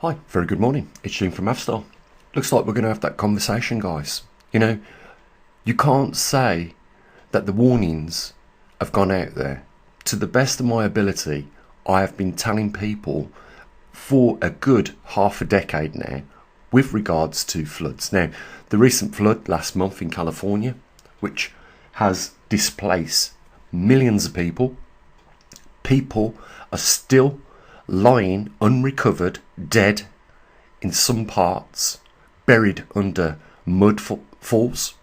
Hi, very good morning. It's Jim from Avstar. Looks like we're going to have that conversation, guys. You can't say that the warnings have gone out there. To the best of my ability, I have been telling people for a good half a decade now with regards to floods. Now, the recent flood last month in California, which has displaced millions of people are still lying unrecovered, dead in some parts, buried under mud falls.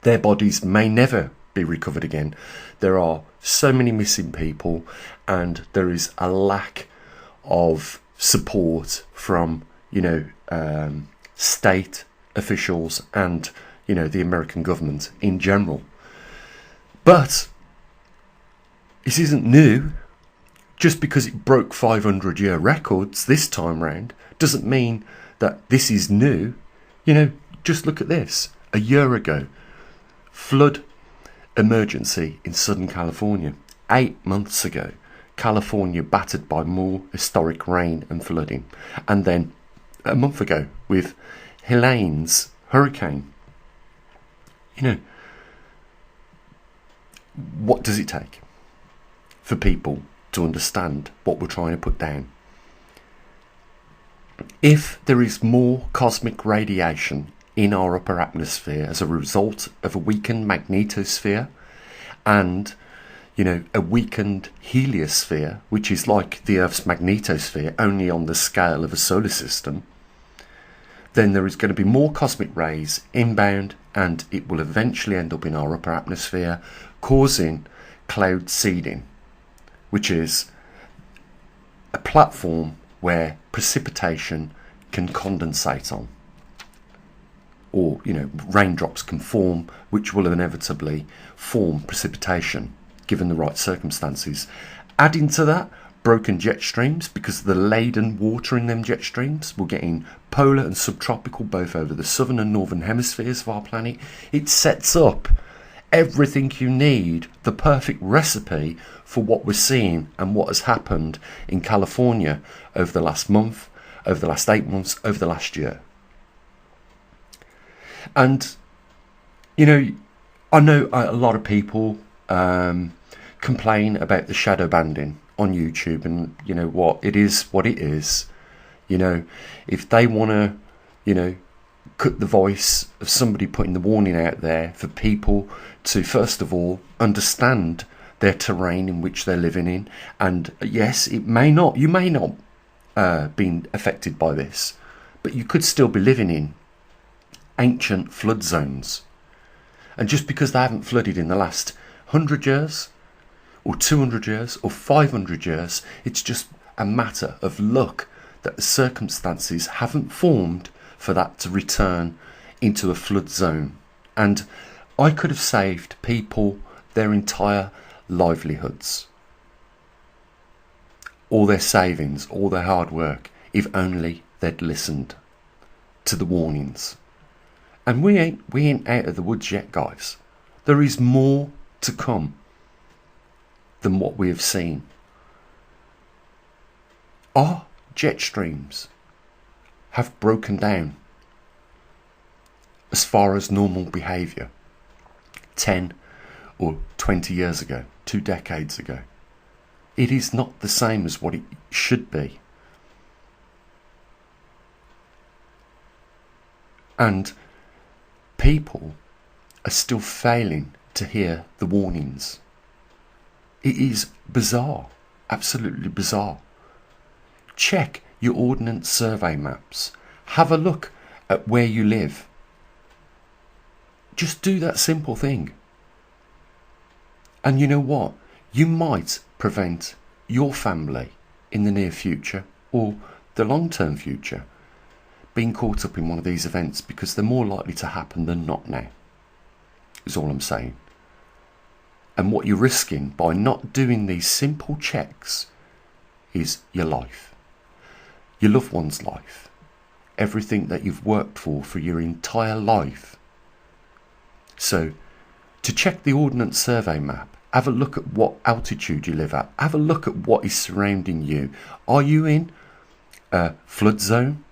Their bodies may never be recovered again. There are so many missing people, and there is a lack of support from state officials and the American government in general. But this isn't new. Just because it broke 500-year records this time round doesn't mean that this is new. Just look at this. A year ago, flood emergency in Southern California. 8 months ago, California battered by more historic rain and flooding. And then a month ago with Helene's hurricane. What does it take for people to understand what we're trying to put down? If there is more cosmic radiation in our upper atmosphere as a result of a weakened magnetosphere and a weakened heliosphere, which is like the Earth's magnetosphere only on the scale of a solar system, then there is going to be more cosmic rays inbound, and it will eventually end up in our upper atmosphere, causing cloud seeding, which is a platform where precipitation can condensate on, or raindrops can form, which will inevitably form precipitation given the right circumstances. Adding to that, broken jet streams, because the laden water in them jet streams will get in polar and subtropical both over the southern and northern hemispheres of our planet. It sets up everything you need, the perfect recipe for what we're seeing and what has happened in California over the last month, over the last 8 months, over the last year. And I know a lot of people complain about the shadow banning on YouTube, and it is what it is. If they want to cut the voice of somebody putting the warning out there for people to first of all understand their terrain in which they're living in, and yes, you may not been affected by this, but you could still be living in ancient flood zones. And just because they haven't flooded in the last 100 years or 200 years or 500 years, it's just a matter of luck that the circumstances haven't formed for that to return into a flood zone. And I could have saved people their entire livelihoods, all their savings, all their hard work, if only they'd listened to the warnings. And we ain't out of the woods yet, guys. There is more to come than what we have seen. Our jet streams have broken down as far as normal behaviour 10 or 20 years ago, 2 decades ago. It is not the same as what it should be. And people are still failing to hear the warnings. It is bizarre, absolutely bizarre. Check your ordnance survey maps. Have a look at where you live. Just do that simple thing. And you know what? You might prevent your family in the near future or the long-term future being caught up in one of these events, because they're more likely to happen than not now, is all I'm saying. And what you're risking by not doing these simple checks is your life, your loved one's life, everything that you've worked for your entire life. So, to check the Ordnance Survey map, have a look at what altitude you live at, have a look at what is surrounding you. Are you in a flood zone,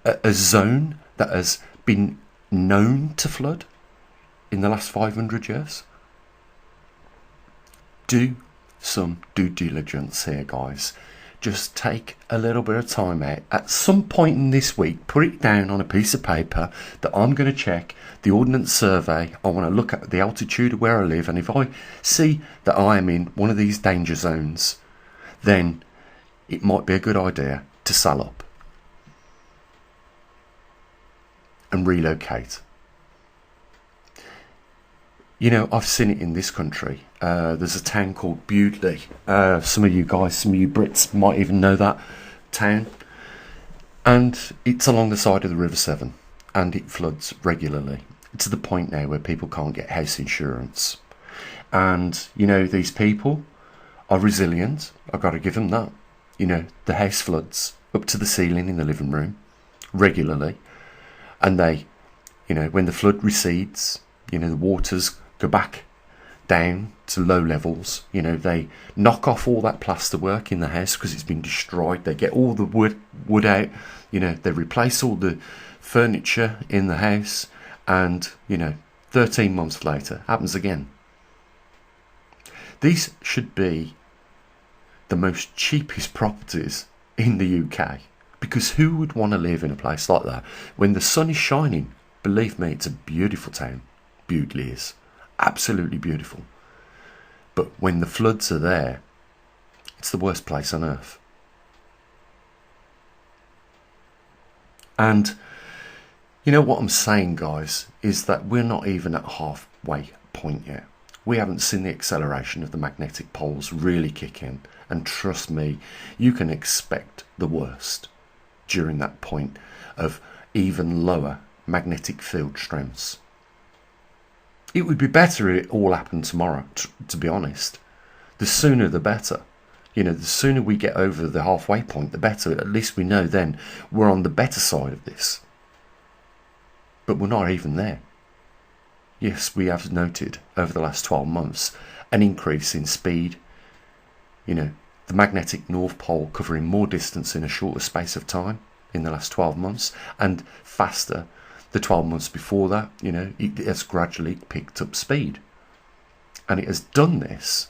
a zone that has been known to flood in the last 500 years? Do some due diligence here, guys. Just take a little bit of time out at some point in this week, put it down on a piece of paper that I'm going to check the Ordnance Survey. I want to look at the altitude of where I live, and if I see that I am in one of these danger zones, then it might be a good idea to sell up and relocate. You know, I've seen it in this country. There's a town called Bewdley. Some of you guys, some of you Brits might even know that town. And it's along the side of the River Severn, and it floods regularly. It's to the point now where people can't get house insurance. And, you know, these people are resilient. I've got to give them that. You know, the house floods up to the ceiling in the living room regularly. And they, you know, when the flood recedes, you know, the waters go back down to low levels. You know, they knock off all that plasterwork in the house because it's been destroyed. They get all the wood out. You know, they replace all the furniture in the house, and, you know, 13 months later, happens again. These should be the most cheapest properties in the UK, because who would want to live in a place like that when the sun is shining? Believe me, it's a beautiful town. Bewdley is absolutely beautiful, but when the floods are there, it's the worst place on earth. And you know what I'm saying, guys, is that we're not even at halfway point yet. We haven't seen the acceleration of the magnetic poles really kick in, and trust me, you can expect the worst during that point of even lower magnetic field strengths. It would be better if it all happened tomorrow, to be honest. The sooner the better. You know, the sooner we get over the halfway point, the better. At least we know then we're on the better side of this. But we're not even there. Yes, we have noted over the last 12 months an increase in speed. You know, the magnetic North Pole covering more distance in a shorter space of time in the last 12 months, and faster the 12 months before that. You know, it has gradually picked up speed. And it has done this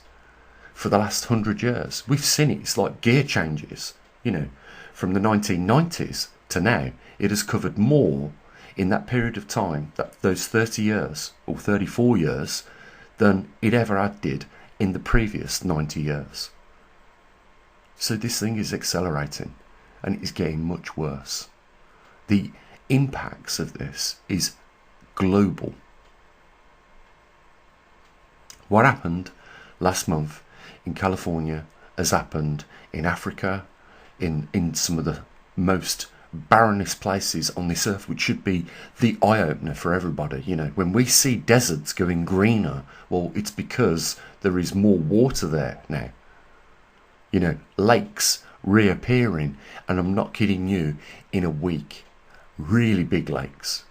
for the last 100 years. We've seen it. It's like gear changes. You know, from the 1990s to now, it has covered more in that period of time, that those 30 years or 34 years, than it ever had did in the previous 90 years. So this thing is accelerating, and it is getting much worse. The impacts of this is global. What happened last month in California has happened in Africa, in some of the most barrenest places on this earth, which should be the eye-opener for everybody. You know, when we see deserts going greener, well, it's because there is more water there now. You know, lakes reappearing, and I'm not kidding you, in a week. Really big lakes.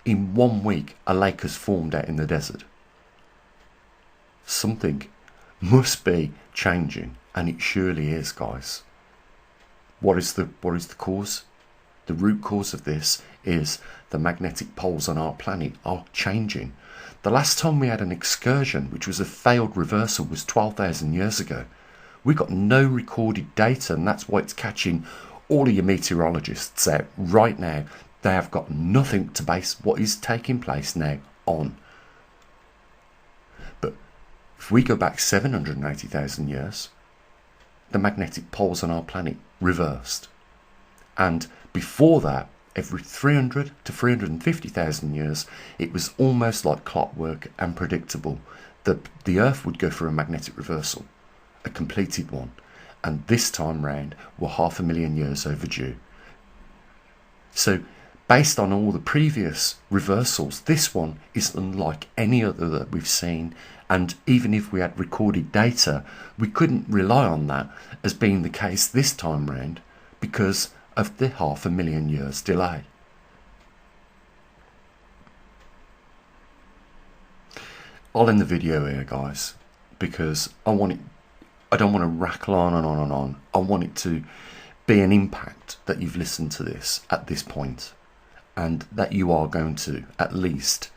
In 1 week, a lake has formed out in the desert. Something must be changing, and it surely is, guys. What is the cause? The root cause of this is the magnetic poles on our planet are changing. The last time we had an excursion, which was a failed reversal, was 12,000 years ago. We got no recorded data, and that's why it's catching all of your meteorologists out right now. They have got nothing to base what is taking place now on. But if we go back 780,000 years, the magnetic poles on our planet reversed. And before that, every 300 to 350,000 years, it was almost like clockwork and predictable that the Earth would go for a magnetic reversal, a completed one. And this time round, we're 500,000 years overdue. So, based on all the previous reversals, this one is unlike any other that we've seen. And even if we had recorded data, we couldn't rely on that as being the case this time round because of the 500,000 years delay. I'll end the video here, guys, because I don't want to rattle on and on and on. I want it to be an impact that you've listened to this at this point, and that you are going to, at least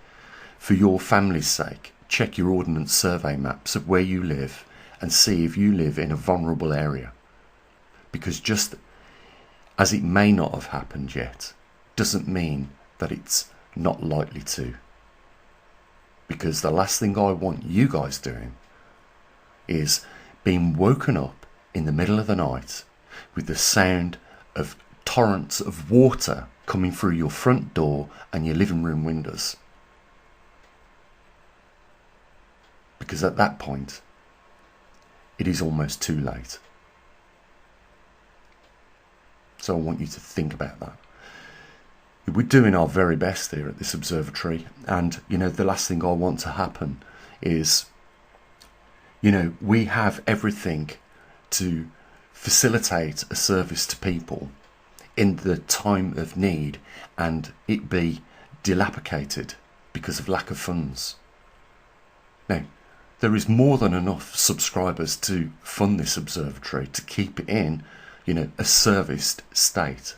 for your family's sake, check your Ordnance Survey maps of where you live and see if you live in a vulnerable area. Because just as it may not have happened yet, doesn't mean that it's not likely to. Because the last thing I want you guys doing is being woken up in the middle of the night with the sound of torrents of water coming through your front door and your living room windows. Because at that point, it is almost too late. So I want you to think about that. We're doing our very best here at this observatory, and the last thing I want to happen is, we have everything to facilitate a service to people in the time of need, and it be dilapidated because of lack of funds. Now, there is more than enough subscribers to fund this observatory to keep it in, a serviced state.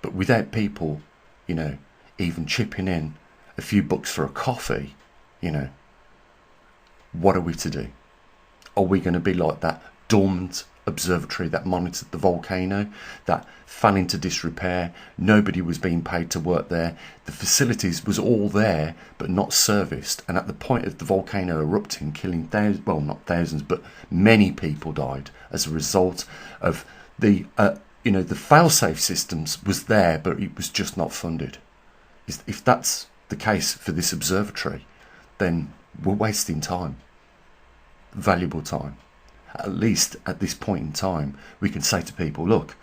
But without people, even chipping in a few bucks for a coffee, what are we to do? Are we going to be like that dormant observatory that monitored the volcano, that fell into disrepair? Nobody was being paid to work there. The facilities was all there, but not serviced. And at the point of the volcano erupting, killing thousands, well, not thousands, but many people died as a result of the fail-safe systems was there, but it was just not funded. If that's the case for this observatory, then we're wasting time, valuable time. At least at this point in time, we can say to people, look,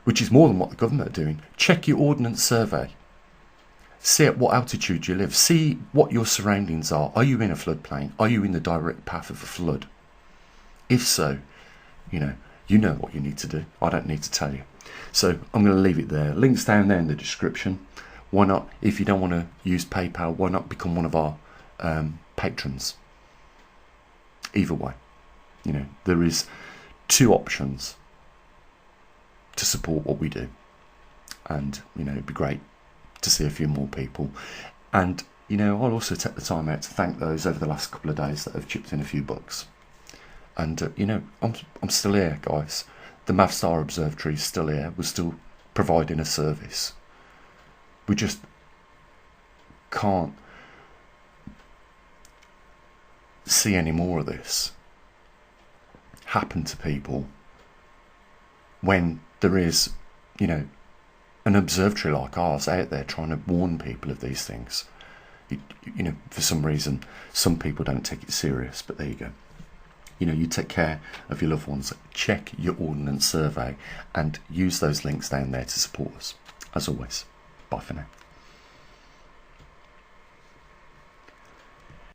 which is more than what the government are doing, check your Ordnance Survey. See at what altitude you live. See what your surroundings are. Are you in a floodplain? Are you in the direct path of a flood? If so, you know what you need to do. I don't need to tell you. So I'm going to leave it there. Links down there in the description. Why not, if you don't want to use PayPal, why not become one of our patrons? Either way, there is two options to support what we do. And, it'd be great to see a few more people. And, I'll also take the time out to thank those over the last couple of days that have chipped in a few bucks. And, I'm still here, guys. The Mavstar Observatory is still here. We're still providing a service. We just can't see any more of this happen to people when there is, an observatory like ours out there trying to warn people of these things. For some reason, some people don't take it serious, but there you go. You take care of your loved ones, check your Ordnance Survey, and use those links down there to support us. As always, bye for now.